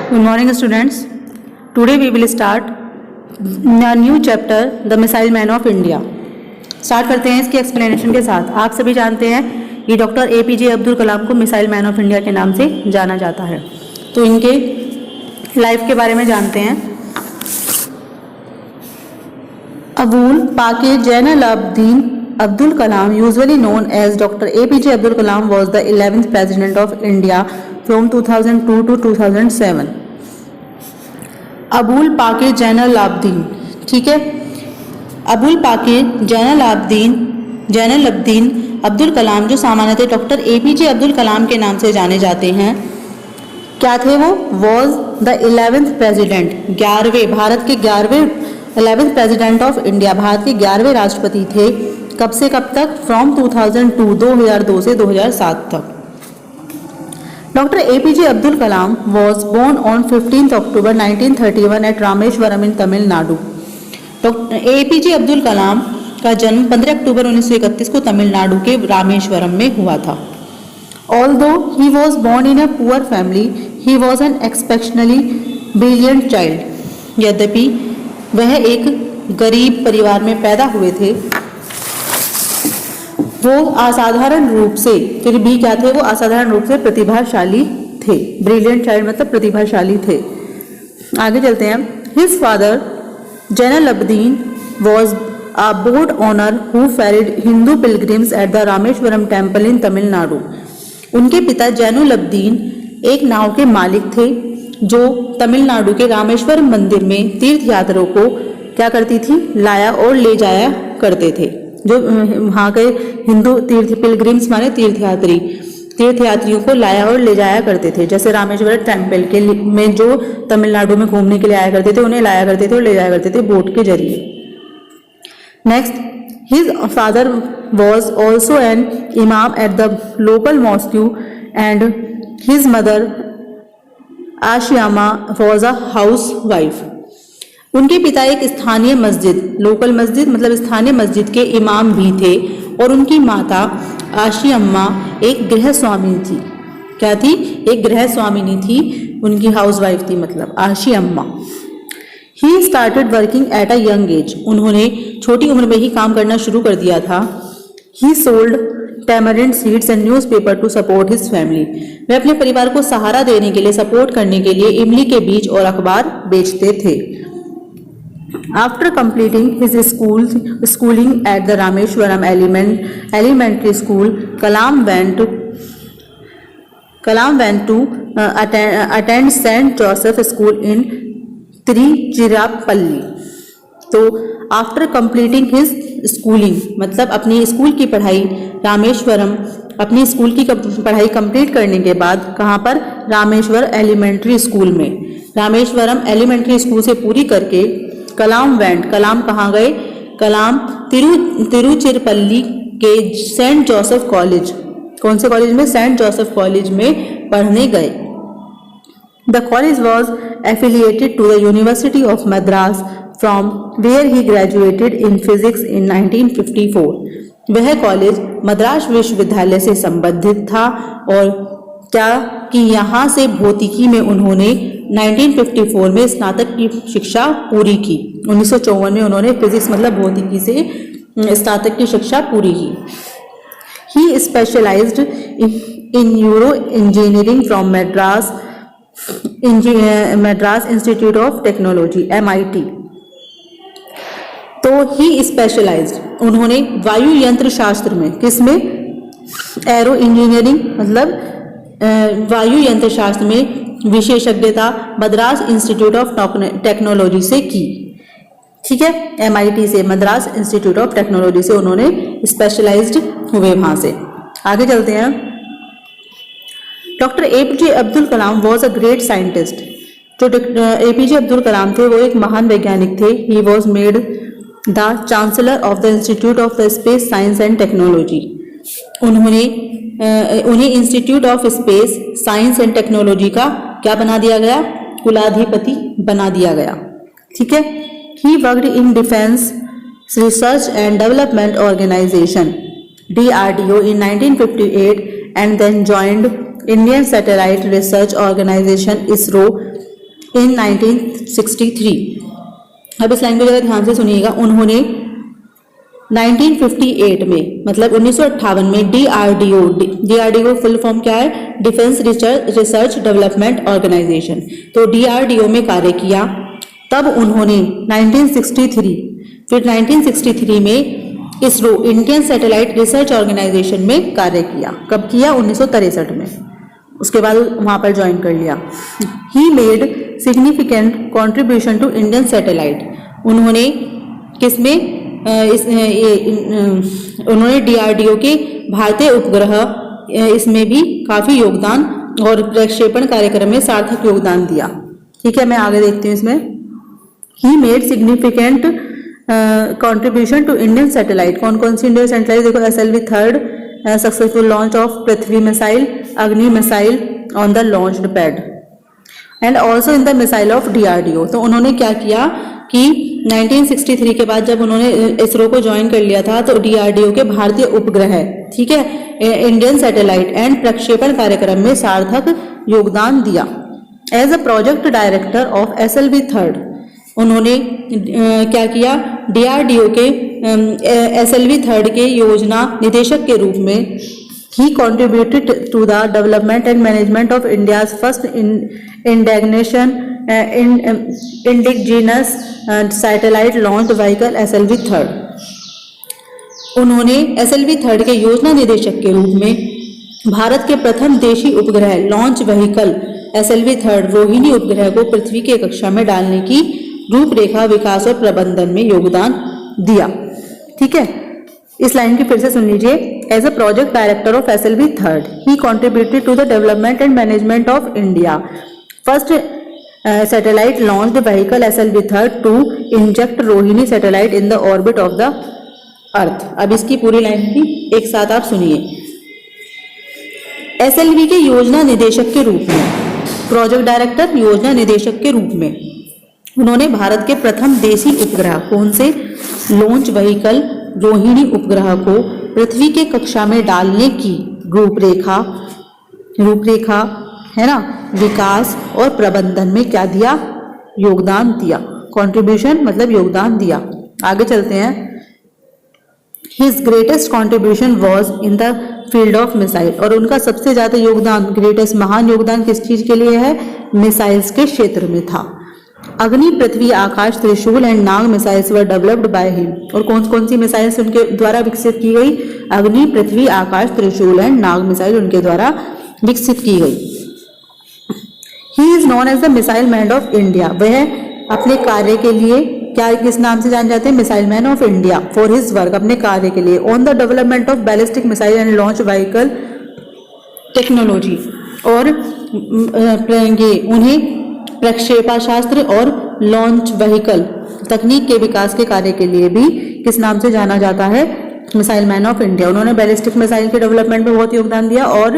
Good morning, students. Today we will start a new chapter, The Missile Man of India. Start करते हैं इसके explanation के साथ। आप सभी जानते हैं कि डॉक्टर APJ अब्दुल कलाम को मिसाइल मैन ऑफ इंडिया के नाम से जाना जाता है। तो इनके लाइफ के बारे में जानते हैं। Abul Pakir Zainul Abdeen Abdul Kalam, usually known as Dr. APJ Abdul Kalam, was the 11th President of India from 2002 to 2007. Abul Pakir Zainul Abdeen, ठीक है। अबुल पाकिर जैनुल अब्दीन अब्दुल कलाम, जो सामान्यतः डॉक्टर APJ अब्दुल कलाम के नाम से जाने जाते हैं, क्या थे वो? वॉज द 11th प्रेसिडेंट, 11वें, भारत के 11वें 11th president of India, Bharat के 11वें राष्ट्रपति थे। कब से कब तक? फ्रॉम 2002 से 2007 तक। Doctor APJ Abdul Kalam was born on 15 October 1931 at Rameswaram in Tamil Nadu. Doctor APJ Abdul Kalam का जन्म 15 अक्टूबर 1931 को तमिलनाडु के रामेश्वरम में हुआ था। Although he was born in a poor family, he was an exceptionally brilliant child. यद्यपि वह एक गरीब परिवार में पैदा हुए थे, वो असाधारण रूप से, फिर भी क्या थे? वो असाधारण रूप से प्रतिभाशाली थे। ब्रिलियंट चाइल्ड मतलब प्रतिभाशाली थे। आगे चलते हैं। His father Jainul Abdeen was a boat owner who ferried Hindu pilgrims at the Rameswaram temple in Tamil Nadu. उनके पिता जैनुल अब्दीन एक नाव के मालिक थे, जो तमिलनाडु के रामेश्वरम मंदिर में तीर्थ यात्रियों को क्या करती थी? लाया और ले जाया करते थे। जो वहाँ के हिंदू तीर्थ पिलग्रिम्स माने तीर्थयात्रियों को लाया और ले जाया करते थे। जैसे रामेश्वरम टेम्पल के में जो तमिलनाडु में घूमने के लिए आया करते थे, उन्हें लाया करते थे और ले जाया करते थे बोट के जरिए। Next, his father was also an imam at the local mosque and his mother Ashiamma was a house वाइफ। उनके पिता एक स्थानीय मस्जिद, लोकल मस्जिद मतलब स्थानीय मस्जिद के इमाम भी थे, और उनकी माता आशी अम्मा एक गृह स्वामी थी। क्या थी? एक गृह स्वामिनी थी। उनकी हाउस वाइफ थी मतलब आशी अम्मा। He started working at a young age. उन्होंने छोटी उम्र में ही काम करना शुरू कर दिया था। He sold tamarind seeds and newspaper to support his family. वे अपने परिवार को सहारा देने के लिए, सपोर्ट करने के लिए इमली के बीज और अखबार बेचते थे। After completing his schooling at the Rameshwaram Elementary School, Kalam went to attend St. Joseph School in Tiruchirappalli. तो आफ्टर कंप्लीटिंग हिज स्कूलिंग मतलब अपनी स्कूल की पढ़ाई रामेश्वरम, अपनी स्कूल की पढ़ाई कंप्लीट करने के बाद कहाँ पर? रामेश्वर एलिमेंट्री स्कूल में। रामेश्वरम एलिमेंट्री स्कूल से पूरी करके कलाम कहाँ गए? कलाम तिरुचिरापल्ली के सेंट जोसेफ कॉलेज, कौन से कॉलेज में? सेंट जोसेफ कॉलेज में पढ़ने गए। The college was affiliated to the University of Madras from where he graduated in physics in 1954। वह कॉलेज मद्रास विश्वविद्यालय से संबंधित था और क्या कि यहाँ से भौतिकी में उन्होंने 1954 में स्नातक की शिक्षा पूरी की। 1954 में उन्होंने फिजिक्स मतलब भौतिकी से स्नातक की शिक्षा पूरी की। He specialised in neuro engineering from Madras institute of technology MIT। तो ही स्पेशलाइज्ड, उन्होंने वायु यंत्र शास्त्र में, किसमें? एरो इंजीनियरिंग मतलब वायु यंत्र शास्त्र में विशेषज्ञता मद्रास इंस्टीट्यूट ऑफ टेक्नोलॉजी से की। ठीक है, MIT से, मद्रास इंस्टीट्यूट ऑफ टेक्नोलॉजी से उन्होंने स्पेशलाइज्ड हुए वहां से। आगे चलते हैं। Doctor APJ Abdul Kalam was a great scientist. जो APJ अब्दुल कलाम थे वो एक महान वैज्ञानिक थे। He was made the chancellor of the institute of space science and technology. उन्हें institute of space science and technology का क्या बना दिया गया? कुलाधिपति बना दिया गया। ठीक है। He worked in Defence Research and Development Organisation DRDO in 1958 and then joined Indian Satellite Research Organization ISRO इन 1963। अब इस लाइन को जरा ध्यान से सुनिएगा। उन्होंने 1958 में मतलब 1958 में डीआरडीओ फुल फॉर्म क्या है? Defence Research Development Organisation. तो डीआरडीओ में कार्य किया। तब उन्होंने 1963 फिर 1963 में ISRO Indian Satellite Research Organisation में कार्य किया। कब किया? 1963 में। उसके बाद वहां पर ज्वाइन कर लिया। He made significant contribution to Indian satellite. उन्होंने किसमें उन्होंने डीआरडीओ के भारतीय उपग्रह इसमें भी काफी योगदान और प्रक्षेपण कार्यक्रम में सार्थक योगदान दिया। ठीक है, मैं आगे देखती हूँ इसमें। He made significant contribution to Indian satellite. कौन कौन सी इंडियन सैटेलाइट? देखो, SLV third successful launch of Prithvi missile, Agni missile on the launched pad and also in the missile of DRDO. तो उन्होंने क्या किया कि 1963 के बाद जब उन्होंने इसरो को ज्वाइन कर लिया था तो डीआरडीओ के भारतीय उपग्रह, ठीक है, इंडियन सैटेलाइट एंड प्रक्षेपण कार्यक्रम में सार्थक योगदान दिया। As a project director of SLV third, उन्होंने क्या किया? डीआरडीओ के SLV थर्ड के योजना निदेशक के रूप में ही contributed to the development and management of India's first indigenous satellite launched vehicle SLV third. उन्होंने SLV थर्ड के योजना निदेशक के रूप में भारत के प्रथम देशी उपग्रह launch vehicle SLV third Rohini उपग्रह को पृथ्वी के कक्षा में डालने की रूपरेखा, विकास और प्रबंधन में योगदान दिया। ठीक है, इस लाइन की फिर से सुन लीजिए। As a project director of SLV third, he contributed to the development and management of India first satellite launched vehicle SLV third to inject Rohini satellite in the orbit of the earth. अब इसकी पूरी line भी एक साथ आप सुनिए। SLV के योजना निदेशक के रूप में, प्रोजेक्ट डायरेक्टर योजना निदेशक के रूप में उन्होंने भारत के प्रथम देशी उपग्रह कौन से लॉन्च व्हीकल रोहिणी उपग्रह को पृथ्वी के कक्षा में डालने की रूपरेखा है ना, विकास और प्रबंधन में क्या दिया? योगदान दिया। कंट्रीब्यूशन मतलब योगदान दिया। आगे चलते हैं। His greatest contribution was in the field of missile, और उनका सबसे ज्यादा योगदान, ग्रेटेस्ट महान योगदान किस चीज के लिए है? मिसाइल्स के क्षेत्र में था। अग्नि, पृथ्वी, आकाश, त्रिशूल and Nag missiles were developed by him. और कौन कौन सी मिसाइल्स उनके द्वारा विकसित की गई? अग्नि, पृथ्वी, आकाश, त्रिशूल एंड नाग मिसाइल उनके द्वारा विकसित की गई। He is known as the missile man of India. वह अपने कार्य के लिए क्या किस नाम से जाने जाते हैं? Missile man of India. For his work, अपने कार्य के लिए, on the development of ballistic missile and launch vehicle technology, और उन्हें प्रक्षेपाशास्त्र और लॉन्च व्हीकल तकनीक के विकास के कार्य के लिए भी किस नाम से जाना जाता है? Missile man of India. उन्होंने बैलिस्टिक मिसाइल के डेवलपमेंट में बहुत योगदान दिया और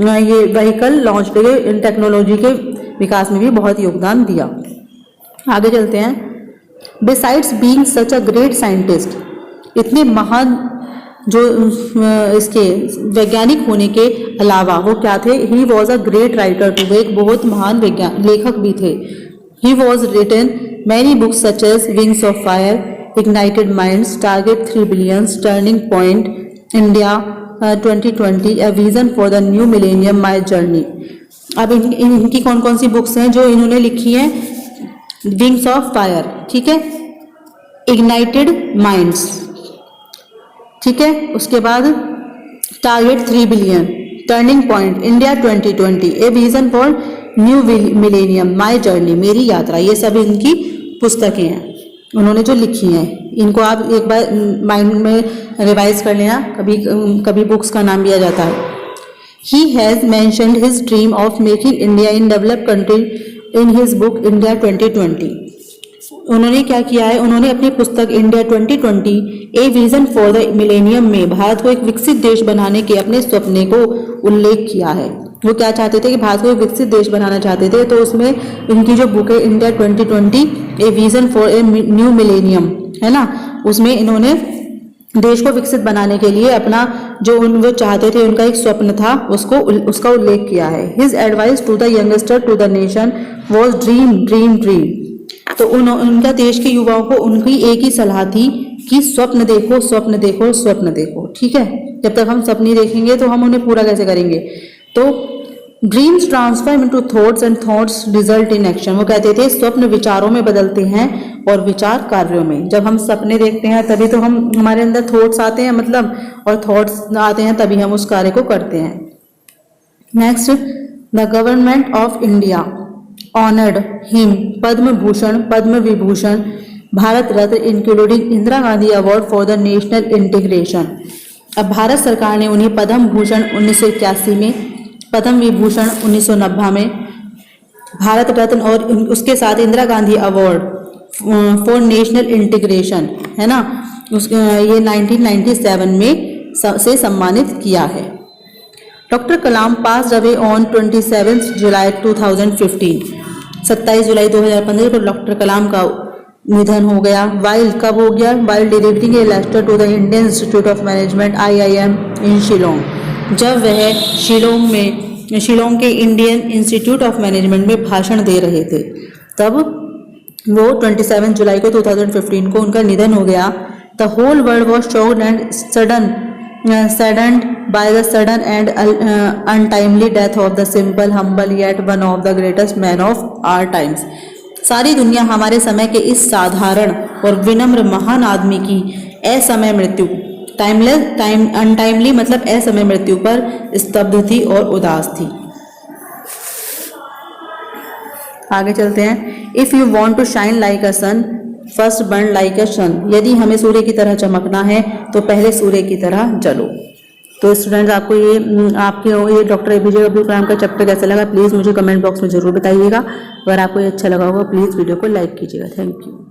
ये व्हीकल लॉन्च के टेक्नोलॉजी के विकास में भी बहुत योगदान दिया। आगे चलते हैं। बिसाइड्स बीइंग सच अ ग्रेट साइंटिस्ट, इतने महान जो इसके वैज्ञानिक होने के अलावा वो क्या थे? He was a great writer too, वे एक बहुत महान लेखक भी थे। He was written many books such as wings of fire, ignited minds, target 3 billion, turning point, India 2020, a vision for the new millennium, my journey. अब इनकी कौन कौन सी बुक्स हैं जो इन्होंने लिखी हैं? विंग्स ऑफ फायर, ठीक है, इग्नाइटेड माइंड्स, ठीक है, उसके बाद target 3 billion, turning point, India 2020, a vision for new millennium, my journey, मेरी यात्रा। ये सब इनकी पुस्तकें हैं उन्होंने जो लिखी हैं। इनको आप एक बार माइंड में रिवाइज कर लेना, कभी बुक्स का नाम लिया जाता है। He has mentioned his dream of making India in developed country in his book India 2020। उन्होंने क्या किया है? उन्होंने अपनी पुस्तक India 2020 a vision for the millennium में भारत को एक विकसित देश बनाने के अपने सपने को उल्लेख किया है। वो क्या चाहते थे कि भारत को एक विकसित देश बनाना चाहते थे, तो उसमें इनकी जो बुक है India 2020 a vision for a new millennium है ना, उसमें इन्होंने देश को विकसित बनाने के लिए अपना जो वो चाहते थे, उनका एक स्वप्न था, उसका उल्लेख किया है। His advice to the youngster to the nation was dream dream dream. तो उनका देश के युवाओं को उनकी एक ही सलाह थी कि स्वप्न देखो स्वप्न देखो स्वप्न देखो। ठीक है, जब तक हम सपने देखेंगे तो हम उन्हें पूरा कैसे करेंगे। तो dreams transform into thoughts and thoughts result in action. वो कहते थे स्वप्न विचारों में बदलते हैं और विचार कार्यों में। जब हम सपने देखते हैं तभी तो हमारे अंदर थॉट्स आते हैं, मतलब, और थॉट्स आते हैं तभी हम उस कार्य को करते हैं। Next, the government of India honoured him Padma Bhushan, Padma Vibhushan, Bharat Ratna including Indira Gandhi award for the national integration. अब भारत सरकार ने उन्हें पद्म भूषण 1981 में, पद्म विभूषण 1990 में, भारत रत्न और उसके साथ Indira Gandhi award for national integration, है ना, ये 1997 में से सम्मानित किया है। Doctor Kalam pass away on 27 जुलाई 2015। 27 जुलाई 2015 को डॉक्टर कलाम का निधन हो गया। वाइल कब हो गया? While delivering A lecture to the Indian institute of management IIM इन शिलोंग। जब वह शिलोंग के इंडियन इंस्टीट्यूट ऑफ मैनेजमेंट में भाषण दे रहे थे, तब वो 27 जुलाई को 2015 को उनका निधन हो गया। The whole world was shocked and saddened by the sudden and untimely death of the simple, humble yet one of the greatest men of our times। सारी दुनिया हमारे समय के इस साधारण और विनम्र महान आदमी की असमय मृत्यु, अनटाइमली मतलब असमय मृत्यु पर स्तब्ध थी और उदास थी। आगे चलते हैं। If you want to shine like a sun first burn like a sun. यदि हमें सूर्य की तरह चमकना है तो पहले सूर्य की तरह जलो। तो स्टूडेंट्स, आपको ये डॉक्टर APJ अब्दुल कलाम का चैप्टर कैसा लगा प्लीज़ मुझे कमेंट बॉक्स में जरूर बताइएगा। अगर आपको ये अच्छा लगा होगा प्लीज़ वीडियो को लाइक कीजिएगा। Thank you.